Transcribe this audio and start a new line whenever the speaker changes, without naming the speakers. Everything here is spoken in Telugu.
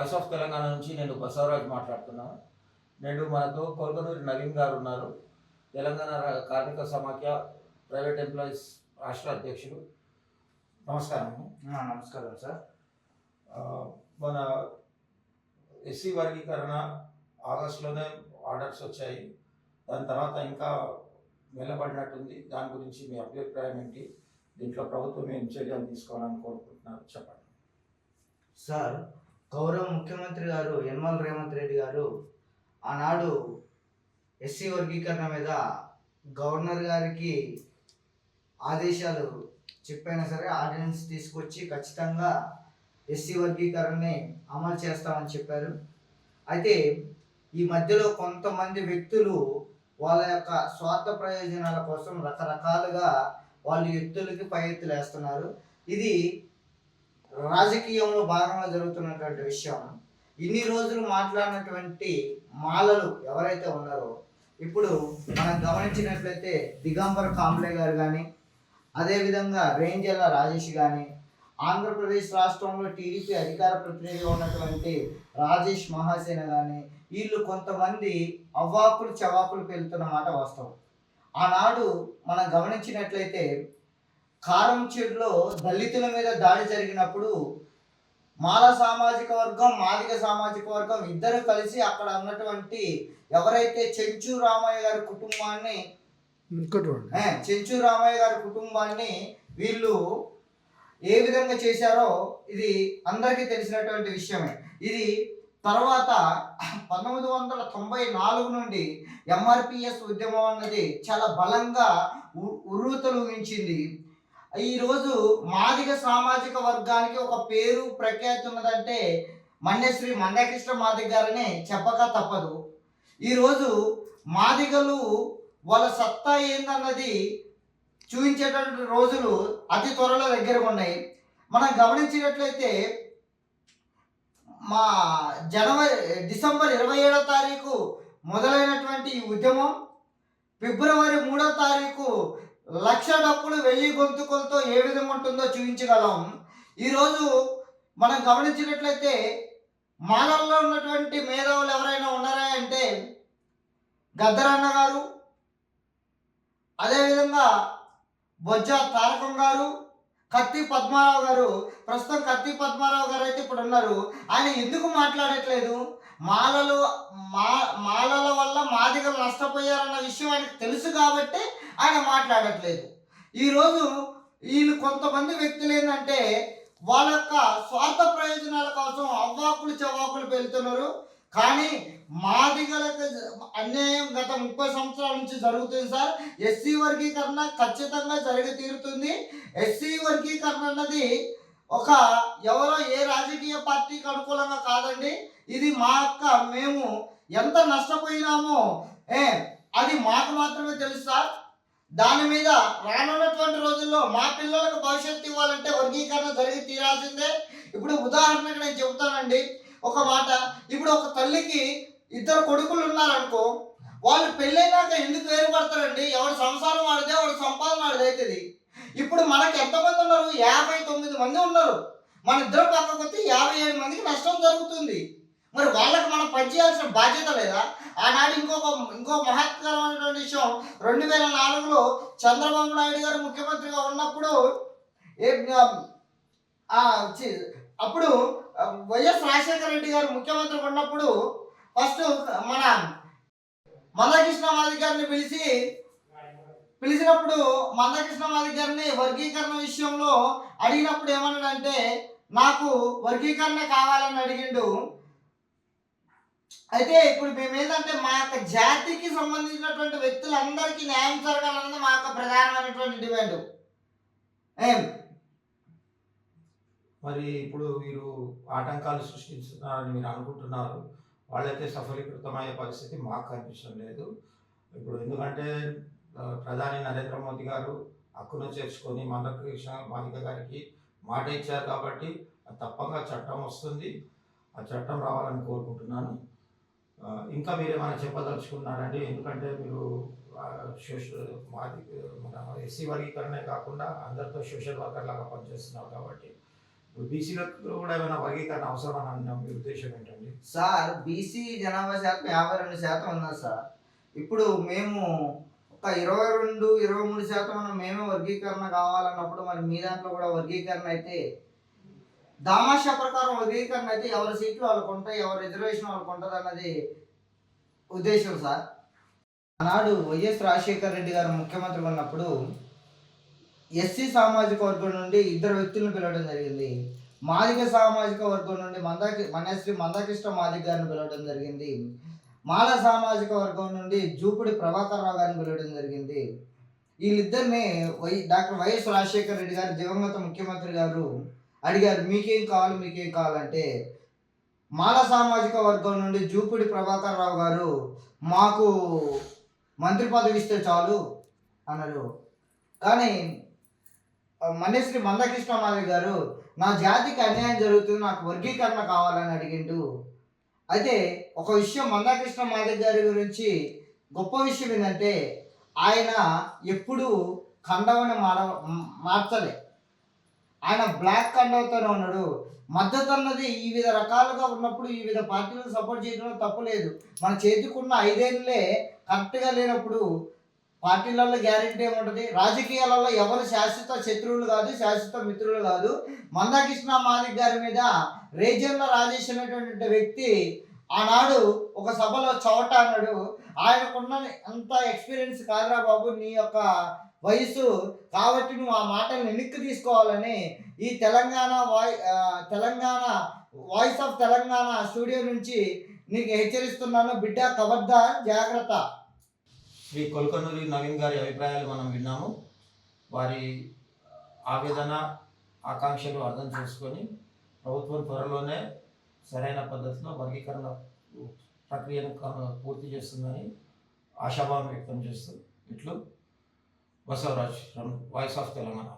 వాయిస్ ఆఫ్ తెలంగాణ నుంచి నేను బసవరాజ్ మాట్లాడుతున్నాను. నేడు మనతో కొలకనూరి నవీన్ గారు ఉన్నారు. తెలంగాణ కార్మిక సమాఖ్య ప్రైవేట్ ఎంప్లాయీస్ రాష్ట్ర అధ్యక్షుడు. నమస్కారం.
నమస్కారం సార్.
మన ఎస్సీ వర్గీకరణ ఆగస్టులోనే ఆర్డర్స్ వచ్చాయి. దాని తర్వాత ఇంకా వెళ్ళబడినట్టుంది. దాని గురించి మీ అభిప్రాయం ఏంటి? దీంట్లో ప్రభుత్వం ఏం చర్యలు తీసుకోవాలని కోరుకుంటున్నారు, చెప్పండి.
సార్, గౌరవ ముఖ్యమంత్రి గారు యనమల రేవంత్ రెడ్డి గారు ఆనాడు ఎస్సీ వర్గీకరణ మీద గవర్నర్ గారికి ఆదేశాలు చెప్పైనా సరే ఆర్డినెన్స్ తీసుకొచ్చి ఖచ్చితంగా ఎస్సీ వర్గీకరణని అమలు చేస్తామని చెప్పారు. అయితే ఈ మధ్యలో కొంతమంది వ్యక్తులు వాళ్ళ యొక్క స్వార్థ ప్రయోజనాల కోసం రకరకాలుగా వాళ్ళు ఎత్తులకి పై ఎత్తులు వేస్తున్నారు. ఇది రాజకీయంలో భాగంగా జరుగుతున్నటువంటి విషయం. ఇన్ని రోజులు మాట్లాడినటువంటి మాలలు ఎవరైతే ఉన్నారో ఇప్పుడు మనం గమనించినట్లయితే దిగంబర కాంబ్లే గారు కానీ, అదేవిధంగా రేంజల్ల రాజేష్ కానీ, ఆంధ్రప్రదేశ్ రాష్ట్రంలో టీడీపీ అధికార ప్రతినిధిగా ఉన్నటువంటి రాజేష్ మహాసేన కానీ, వీళ్ళు కొంతమంది అవ్వాకులు చవాకులు పెళ్తున్న మాట వాస్తవం. ఆనాడు మనం గమనించినట్లయితే కారంచేడులో దళితుల మీద దాడి జరిగినప్పుడు మాల సామాజిక వర్గం, మాదిగ సామాజిక వర్గం ఇద్దరు కలిసి అక్కడ ఉన్నటువంటి ఎవరైతే చెంచు రామయ్య గారి కుటుంబాన్ని వీళ్ళు ఏ విధంగా చేశారో ఇది అందరికీ తెలిసినటువంటి విషయమే. ఇది తర్వాత 1994 నుండి ఎంఆర్పిఎస్ ఉద్యమం అన్నది చాలా బలంగా ఉర్రూతలూగించింది. ఈరోజు మాదిగ సామాజిక వర్గానికి ఒక పేరు ప్రఖ్యాతి ఉన్నదంటే మన్యశ్రీ మండ్యకృష్ణ మాదిగ గారని చెప్పక తప్పదు. ఈరోజు మాదిగలు వాళ్ళ సత్తా ఏందన్నది చూపించేటటువంటి రోజులు అతి త్వరలో దగ్గరగా ఉన్నాయి. మనం గమనించినట్లయితే మా డిసెంబర్ 27వ తారీఖు మొదలైనటువంటి ఈ ఉద్యమం ఫిబ్రవరి 3వ తారీఖు లక్ష డప్పులు 1000 గొంతుకులతో ఏ విధంగా ఉంటుందో చూపించగలం. ఈరోజు మనం గమనించినట్లయితే మాలల్లో ఉన్నటువంటి మేధావులు ఎవరైనా ఉన్నారా అంటే గద్దరన్న గారు, అదేవిధంగా బొజ్జ తారకం గారు, కత్తి పద్మారావు గారు. ప్రస్తుతం కత్తి పద్మారావు గారు అయితే ఇప్పుడు ఉన్నారు. ఆయన ఎందుకు మాట్లాడట్లేదు? మాలల వల్ల మాదిగలు నష్టపోయారన్న విషయం ఆయనకు తెలుసు కాబట్టి ఆయన మాట్లాడట్లేదు. ఈరోజు వీళ్ళు కొంతమంది వ్యక్తులు ఏంటంటే వాళ్ళ యొక్క స్వార్థ ప్రయోజనాల కోసం అవ్వాకులు చవాకులు పెళ్తున్నారు. కానీ మాదిగలకు అన్యాయం గత 30 సంవత్సరాల నుంచి జరుగుతుంది సార్. ఎస్సీ వర్గీకరణ ఖచ్చితంగా జరిగి తీరుతుంది. ఎస్సీ వర్గీకరణ అన్నది ఒక ఎవరో ఏ రాజకీయ పార్టీకి అనుకూలంగా కాదండి. ఇది మేము ఎంత నష్టపోయినామో అది మాకు మాత్రమే తెలుసు సార్. దాని మీద రానున్నటువంటి రోజుల్లో మా పిల్లలకు భవిష్యత్తు ఇవ్వాలంటే వర్గీకరణ జరిగి తీరాల్సిందే. ఇప్పుడు ఉదాహరణకు నేను చెబుతానండి ఒక మాట. ఇప్పుడు ఒక తల్లికి 2 కొడుకులు ఉన్నారనుకో, వాళ్ళు పెళ్ళైనాక ఎందుకు వేరుపడతారండి? ఎవరి సంసారం వాడితే వాడి సంపాదన వాడిది అవుతుంది. ఇప్పుడు మనకి ఎంతమంది ఉన్నారు? 59 మంది ఉన్నారు. మన ఇద్దరు పక్కకు వస్తే 57 మందికి నష్టం జరుగుతుంది. మరి వాళ్ళకి మనం పనిచేయాల్సిన బాధ్యత లేదా? ఆనాడు ఇంకో మహత్కరమైనటువంటి విషయం, 2004లో చంద్రబాబు నాయుడు గారు ముఖ్యమంత్రిగా ఉన్నప్పుడు అప్పుడు వైఎస్ రాజశేఖర రెడ్డి గారు ముఖ్యమంత్రిగా ఉన్నప్పుడు ఫస్ట్ మన మందకృష్ణ మాదిగ గారిని పిలిచినప్పుడు మందకృష్ణ మాదిగ గారిని వర్గీకరణ విషయంలో అడిగినప్పుడు ఏమన్నాడంటే నాకు వర్గీకరణ కావాలని అడిగిండు. అయితే ఇప్పుడు మేము ఏంటంటే మా యొక్క జాతికి సంబంధించినటువంటి వ్యక్తులందరికీ న్యాయం జరగాలన్నది మా యొక్క ప్రధానమైనటువంటి డిమాండ్.
మరి ఇప్పుడు మీరు ఆటంకాలు సృష్టిస్తున్నారని మీరు అనుకుంటున్నారు. వాళ్ళైతే సఫలీకృతమయ్యే పరిస్థితి మాకు కనిపించడం లేదు. ఇప్పుడు ఎందుకంటే ప్రధాని నరేంద్ర మోదీ గారు హక్కును చేర్చుకొని మందకృష్ణ మాదిగ గారికి మాట ఇచ్చారు కాబట్టి తప్పకుండా చట్టం వస్తుంది. ఆ చట్టం రావాలని కోరుకుంటున్నాను. ఇంకా మీరేమైనా చెప్పదలుచుకున్నారండి? ఎందుకంటే మీరు మన ఎస్సీ వర్గీకరణే కాకుండా అందరితో సోషల్ వర్కర్ లాగా పనిచేస్తున్నారు కాబట్టి ఇప్పుడు బీసీలకు కూడా ఏమైనా వర్గీకరణ అవసరం అని మీ ఉద్దేశం ఏంటండి?
సార్ బీసీ జనాభా శాతం 52% ఉన్నది సార్. ఇప్పుడు మేము ఒక 22-23% మేమే వర్గీకరణ కావాలన్నప్పుడు మరి మీ దాంట్లో కూడా వర్గీకరణ అయితే దామాషా ప్రకారం వర్గీకరణ అయితే ఎవరి సీట్లు వాళ్ళకు ఉంటాయి, ఎవరి రిజర్వేషన్ వాళ్ళకు ఉంటుంది అన్నది ఉద్దేశం సార్. ఆనాడు వైఎస్ రాజశేఖర రెడ్డి గారు ముఖ్యమంత్రి ఉన్నప్పుడు ఎస్సీ సామాజిక వర్గం నుండి 2 వ్యక్తులను పిలవడం జరిగింది. మాదిగ సామాజిక వర్గం నుండి మనశ్రీ మందకృష్ణ మాదిగ గారిని పిలవడం జరిగింది. మాల సామాజిక వర్గం నుండి జూపుడి ప్రభాకర్ రావు గారిని పిలవడం జరిగింది. వీళ్ళిద్దరిని డాక్టర్ వైఎస్ రాజశేఖర రెడ్డి గారు దివంగత ముఖ్యమంత్రి గారు అడిగారు, మీకేం కావాలంటే మాల సామాజిక వర్గం నుండి జూపుడి ప్రభాకర్ రావు గారు మాకు మంత్రి పదవి ఇస్తే చాలు అన్నారు. కానీ మనశ్రీ మందకృష్ణ మాదిగ గారు నా జాతికి అన్యాయం జరుగుతుంది, నాకు వర్గీకరణ కావాలని అడిగిండు. అయితే ఒక విషయం మందకృష్ణ మాదిగ గారి గురించి గొప్ప విషయం ఏంటంటే ఆయన ఎప్పుడూ కండవని మార్చలే. ఆయన బ్లాక్ కండవతోనే ఉన్నాడు. మద్దతు అన్నది వివిధ రకాలుగా ఉన్నప్పుడు వివిధ పార్టీలకు సపోర్ట్ చేయడంలో తప్పులేదు. మన చేతికున్న 5 ఏళ్ళే కరెక్ట్గా లేనప్పుడు పార్టీలలో గ్యారెంటీ ఏముంటుంది? రాజకీయాలలో ఎవరు శాశ్వత శత్రువులు కాదు, శాశ్వత మిత్రులు కాదు. మందకృష్ణ మాదిగ గారి మీద రేజర్ల రాజేష్ అనేటువంటి వ్యక్తి ఆనాడు ఒక సభలో చవట అన్నాడు. ఆయనకున్న అంత ఎక్స్పీరియన్స్ కాదురా బాబు, నీ యొక్క వయసు కాబట్టి నువ్వు ఆ మాటలను వెనక్కి తీసుకోవాలని ఈ Telangana voice of Telangana studio నుంచి నీకు హెచ్చరిస్తున్నాను బిడ్డ, ఖబర్దార్, జాగ్రత్త.
శ్రీ కొల్కనూరి నవీన్ గారి అభిప్రాయాలు మనం విన్నాము. వారి ఆవేదన ఆకాంక్షలు అర్థం చేసుకొని ప్రభుత్వం త్వరలోనే సరైన పద్ధతిలో వర్గీకరణ ప్రక్రియను పూర్తి చేస్తుందని ఆశాభావం వ్యక్తం చేస్తూ ఇట్లు Basavaraj from voice of Telangana.